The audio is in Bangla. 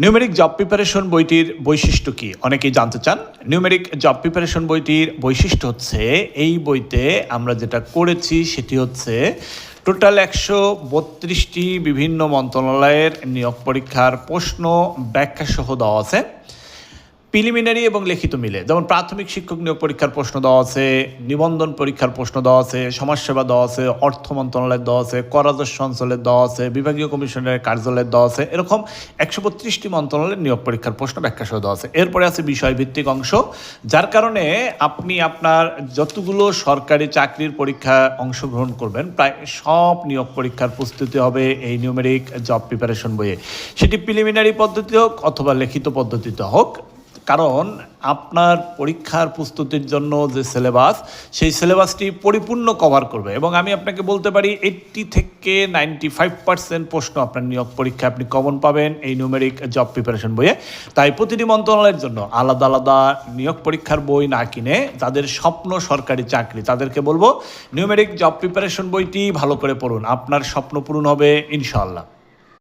নিউমেরিক জব প্রিপারেশন বইটির বৈশিষ্ট্য কি অনেকেই জানতে চান। নিউমেরিক জব প্রিপারেশন বইটির বৈশিষ্ট্য হচ্ছে এই বইতে আমরা যেটা করেছি সেটি হচ্ছে টোটাল 132টি বিভিন্ন মন্ত্রণালয়ের নিয়োগ পরীক্ষার প্রশ্ন ব্যাখ্যা সহ দেওয়া আছে। প্রিলিমিনারি এবং লিখিত মিলে, যেমন প্রাথমিক শিক্ষক নিয়োগ পরীক্ষার প্রশ্ন দেওয়া আছে, নিবন্ধন পরীক্ষার প্রশ্ন দেওয়া আছে, সমাজসেবা দেওয়া আছে, অর্থ মন্ত্রণালয়ের দেওয়া আছে, কর রাজস্ব অঞ্চলের দেওয়া আছে, বিভাগীয় কমিশনের কার্যালয়ের দেওয়া আছে, এরকম 132টি মন্ত্রণালয়ের নিয়োগ পরীক্ষার প্রশ্ন ব্যাখ্যা সহ দেওয়া আছে। এরপরে আছে বিষয়ভিত্তিক অংশ, যার কারণে আপনি আপনার যতগুলো সরকারি চাকরির পরীক্ষায় অংশগ্রহণ করবেন প্রায় সব নিয়োগ পরীক্ষার প্রস্তুতি হবে এই নিউমেরিক জব প্রিপারেশন বইয়ে, সেটি প্রিলিমিনারি পদ্ধতি হোক অথবা লিখিত পদ্ধতিতে হোক। কারণ আপনার পরীক্ষার প্রস্তুতির জন্য যে সিলেবাস, সেই সিলেবাসটি পরিপূর্ণ কভার করবে এবং আমি আপনাকে বলতে পারি 80 থেকে 95% প্রশ্ন আপনার নিয়োগ পরীক্ষা আপনি কমন পাবেন এই নিউমেরিক জব প্রিপারেশন বইয়ে। তাই প্রতিটি মন্ত্রণালয়ের জন্য আলাদা আলাদা নিয়োগ পরীক্ষার বই না কিনে যাদের স্বপ্ন সরকারি চাকরি তাদেরকে বলবো নিউমেরিক জব প্রিপারেশন বইটি ভালো করে পড়ুন, আপনার স্বপ্ন পূরণ হবে ইনশাআল্লাহ।